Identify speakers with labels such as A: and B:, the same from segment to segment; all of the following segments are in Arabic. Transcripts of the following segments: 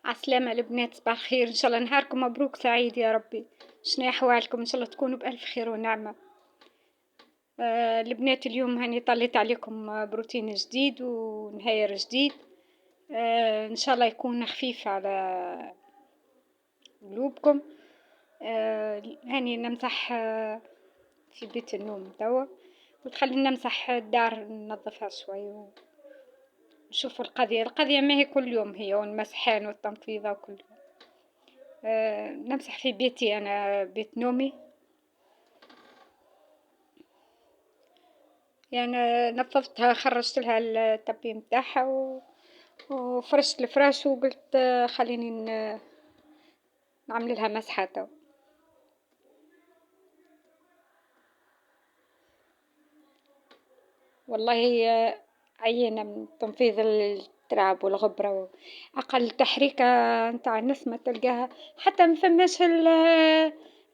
A: عسلامة البنات، صباح الخير، إن شاء الله نهاركم مبروك سعيد يا ربي. شنو أحوالكم؟ إن شاء الله تكونوا بألف خير ونعمة. البنات اليوم هاني طليت عليكم بروتين جديد ونهير جديد. إن شاء الله يكون خفيف على قلوبكم. هاني نمسح في بيت النوم توا، وتخلينا نمسح الدار ننظفها شوي ونشوف القضية ما هي كل يوم، هي والمسحان والتنفيضة وكل يوم. نمسح في بيتي أنا بيت نومي، يعني نظفتها خرجت لها التبي متاعها وفرشت الفراش وقلت خليني نعمل لها مسحة تو. والله هي عينة من تنفيذ التراب والغبرة أقل تحريكة نتاع النسمة تلقاها، حتى مفماش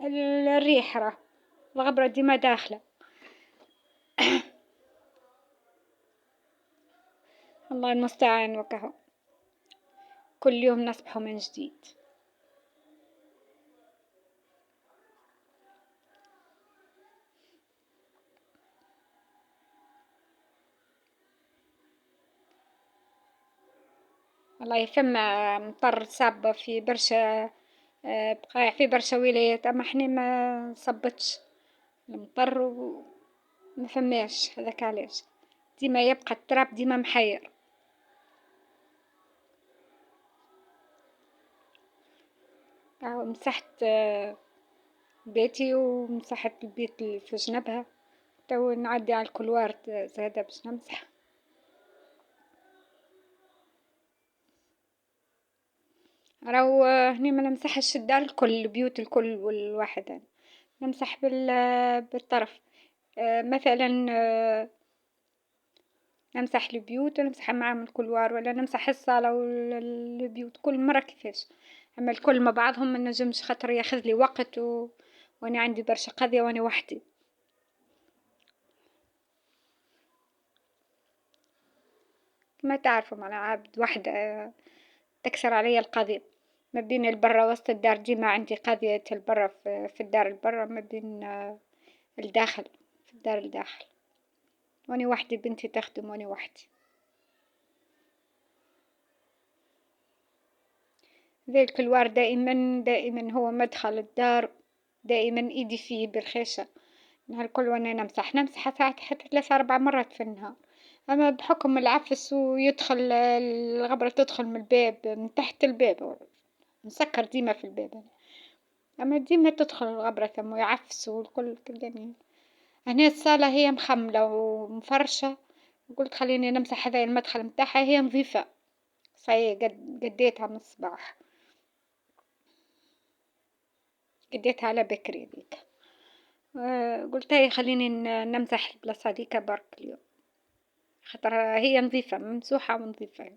A: الريح، راه الغبرة ديما داخلة. الله المستعان وكهو، كل يوم نصبحوا من جديد. والله فما مطر صابة في برشا بقايع في برشا ولايات، أما احنا ما صبتش المطر وما فماش، هذاك علاش ديما يبقى التراب ديما محير. مسحت بيتي ومسحت البيت اللي في جنبها، تو نعدي على الكلوار زادا باش نمسح. راهو هني ما نمسحش الدار الكل، البيوت الكل والواحد، نمسح بالطرف. مثلا نمسح البيوت ونمسح معاهم الكلوار، ولا نمسح الصالة والبيوت كل مرة كيفاش. أما الكل مع بعضهم ما نجمش، خاطر ياخذ لي وقت وأنا عندي برشا قضية وأنا وحدي. ما تعرفوا أنا عبد وحدة، تكسر علي القضية ما بين البرة وسط الدار، ديما عندي قضية البرة في الدار البرة، ما بين الداخل في الدار الداخل، وأنا وحدي، بنتي تخدم وأنا وحدي. ذا الكلوار دائما دائما هو مدخل الدار، دائما ايدي فيه بالخيشة نهار الكل وانا نمسح ساعات حتى 3 4 مرات في النهار. اما بحكم العفس ويدخل الغبرة تدخل من الباب من تحت الباب، مسكر ديما في الباب، اما ديما تدخل الغبرة ثم يعفس والكل تلقاني. هنا الصالة هي مخملة ومفرشة، قلت خليني نمسح هذا المدخل متاعها، هي نظيفة صحيح، قديتها من الصباح، قديتها على بكري ذيك. قلت هاي خليني نمسح البلاصة هذيك برك اليوم، خاطر هي نظيفة ممسوحة ونظيفة.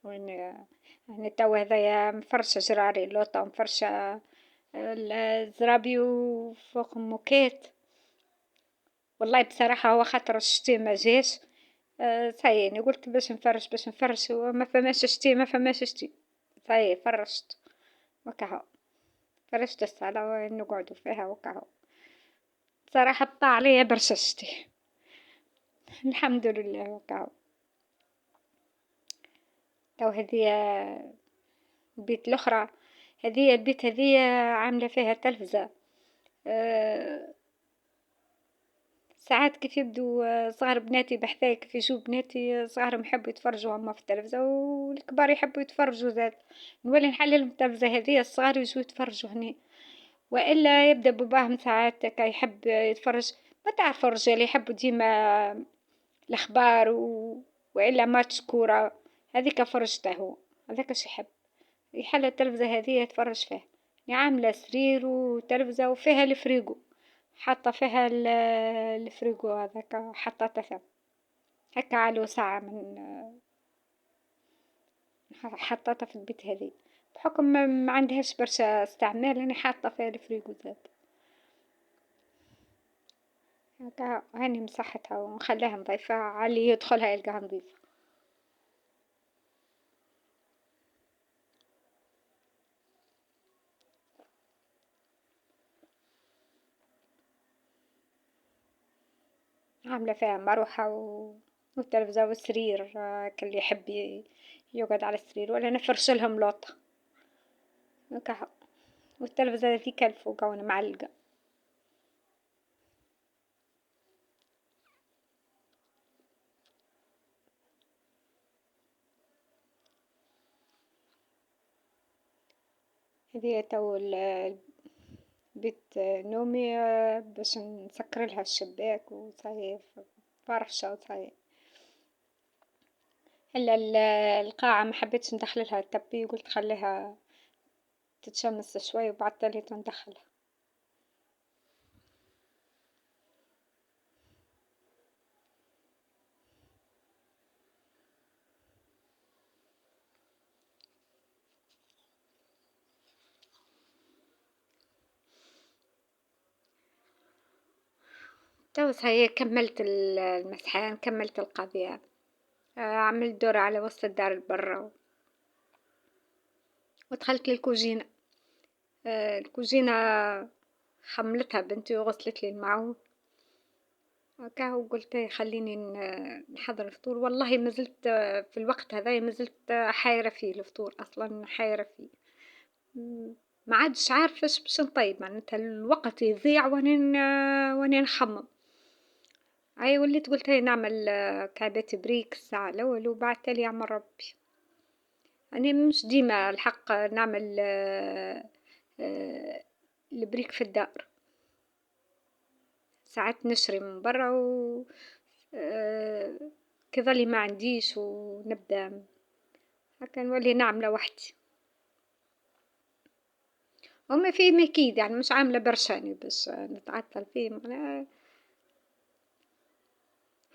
A: وين يعني توا هذايا مفرشة جراري لوطة، مفرشة الزرابي وفوق موكيت. والله بصراحة هو خاطر الشتي ما جاش، صايي قلت باش نفرش وما فماش شتي، ما فماش شتي، صايي فرشت وكهو، فرشت الصالة ونقعدوا فيها وكهو. بصراحة طاع عليا برشا شتي الحمد لله وكهو. تو هذيا البيت الأخرى، هذيا البيت هذيا عاملة فيها تلفزة. ساعات كيف يبدو صغار بناتي بحذايا، كيف يجوا بناتي صغارهم يحبوا يتفرجوا هما في التلفزة والكبار يحبوا يتفرجوا زاد، نولي نحللهم التلفزة هذيا الصغار يجوا يتفرجوا هني، والا يبدا باباهم ساعات هكا يحب يتفرج. ما تعرفوا الرجال يحبوا ديما الاخبار والا ماتش كورة، هذيك فرجته هو، هذاك اش يحب، يحل التلفزة هذه يتفرج فيها. عاملة سرير وتلفزة وفيها الفريجو، حاطة فيها الفريجو هذاك حطته فيها هكا على ساعة من حطتها في البيت هذي، بحكم ما عندهاش برشا استعمال، أنا حاطة فيها الفريجو زاد. هكا هاني مسحتها ونخليها نظيفة على يدخلها يلقاها نظيفة. عاملة فيها مروحة والتلفزة والسرير، كل يحب يقعد على السرير ولا نفرش لهم لوطة هكا. والتلفزة ذيك الفوق وانا معلقة. هذه تو بيت نومي، باش نسكر لها الشباك وصاير فرشة وصاير. الا القاعة ما حبيتش ندخل لها التبي، قلت خليها تتشمس شوي وبعد تالي ندخلها. تو هي كملت المسحان، كملت القضية. عملت دورة على وسط الدار البرة ودخلت للكوجينة. الكوجينة خملتها بنتي وغسلت لي المعون هكا، وقلت خليني نحضر الفطور. والله ما زلت في الوقت هذا ما زلت حايرة فيه الفطور، أصلا حايرة فيه. ما عادش عارفة ايش باش نطيب، معناتها الوقت يضيع واني نخمم. اي وليت قلت هاي نعمل كعبات بريك الساعة الأول وبعد تالي يعمل ربي. أنا مش ديما الحق نعمل البريك في الدار، ساعات نشري من برا كذا اللي ما عنديش ونبدأ هكا نولي نعمله وحدي. هما فيه مكيد يعني مش عاملة برشاني باش نتعطل فيه، معناها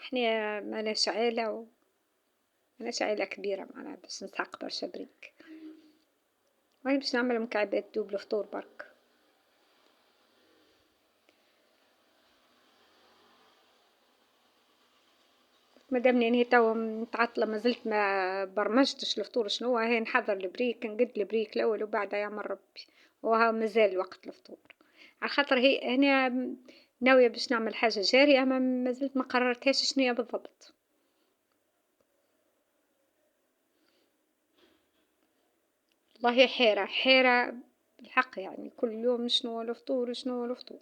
A: احنا ماناش عيلة ماناش عيلة كبيرة معناها باش نسحق برشا بريك. وين باش نعمل مكعبات دوب الفطور برك. مادامني اني توا متعطلة ما زلت ما برمجتش الفطور شنو هي، نحضر البريك نقد البريك الاول وبعدها يعمل ربي. وها مازال وقت الفطور، على خاطر هي هنا ناوية باش نعمل حاجة جارية اما ما زلت ما قررتهاش شنية بالضبط. والله حيرة حيرة بالحق، يعني كل يوم شنو هو الفطور وشنو هو الفطور.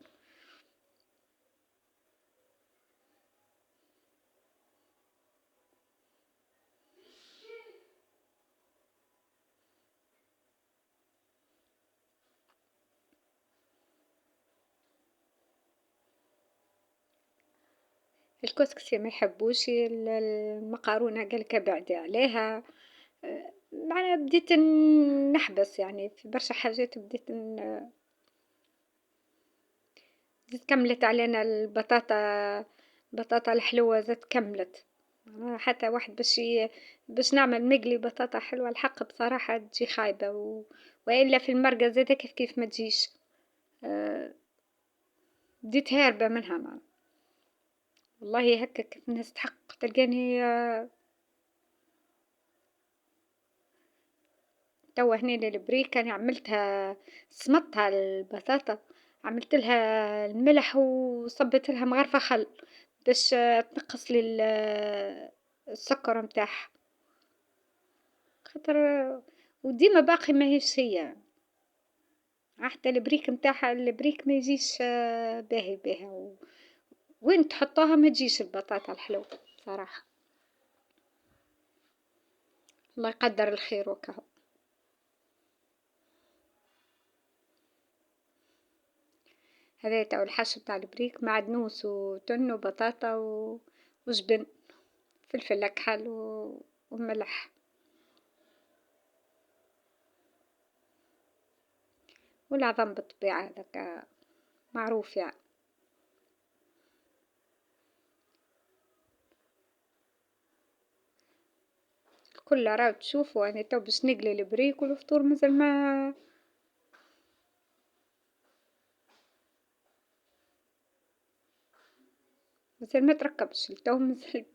A: الكسكسي ما يحبوش المقارونة قالك ابعدي عليها. معناها بديت نحبس يعني في برشا حاجات، زيد كملت علينا البطاطا، بطاطا الحلوة زاد كملت. حتى واحد باش نعمل مقلي بطاطا حلوة الحق بصراحة تجي خايبة وإلا في المرقة زاد كيف ما تجيش. أه... بديت هاربة منها والله هكا كيف نستحق تلقاني. توا هنا البريك أنا عملتها سمطها البطاطا، عملت لها الملح وصبت لها مغرفة خل باش تنقص لي السكر متاعها، خاطر وديما باقي ماهيش هي حتى البريك متاعها، البريك ما يجيش باهي بها وين تحطوها ما تجيش البطاطا الحلوة صراحة. الله يقدر الخير وكهو. هذا تاع الحشو تاع البريك معدنوس وتن وبطاطا وجبن فلفل أكحل وملح والعظم بالطبيعة هذاك معروف يعني. الكل راهو تشوفوا أنا تو باش نقلي البريك والفطور مازال ما. مازال ما تركبش لتو مازال.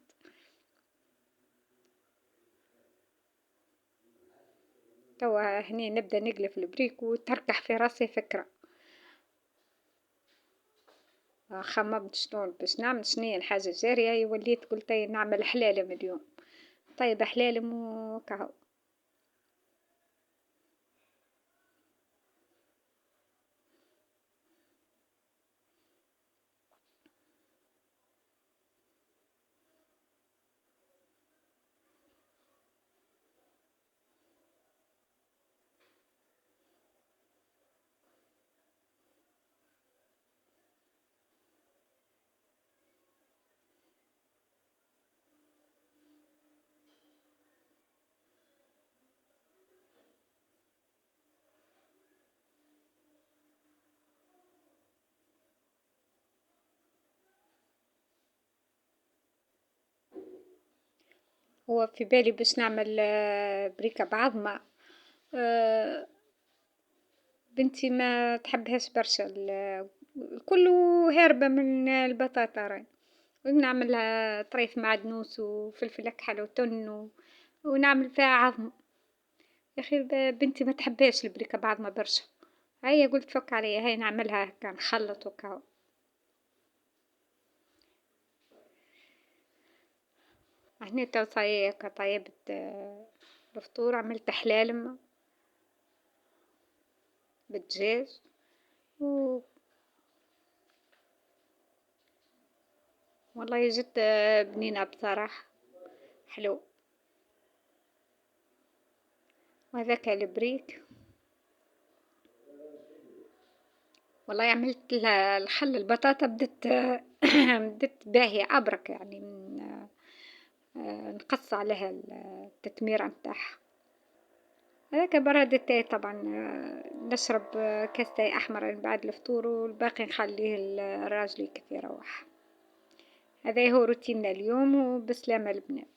A: توا هني نبدأ نقلب البريك وتركح في راسي فكرة. خممت شنو باش نعمل شنيا الحاجة الجارية، وليت قلت نعمل حلالم اليوم. طيب حلالم وكهو. هو في بالي باش نعمل بريكة بعظمة. آه، بنتي ما تحبهاش برشا كله هاربة من البطاطا راي. نعملها طريف معدنوس وفلفل أكحل وتن ونعمل فيها عظم. يا أخي بنتي ما تحبهاش البريكة بعظمة برشا. هيا قلت فك عليا، هاي نعملها هكا نخلط وكاو. هني تو طيبت الفطور، عملت حلالم بالدجاج و والله جت بنينة بصراحة، حلو. وهذاك البريك والله عملت لها الخل البطاطا بدت بدت باهية أبرك يعني من نقص عليها التتميرة متاعها. هذاك براد التاي طبعا. نشرب كاس تاي أحمر بعد الفطور والباقي نخليه لراجلي كيف يروح. هذا هو روتيننا اليوم وبسلامة البنات.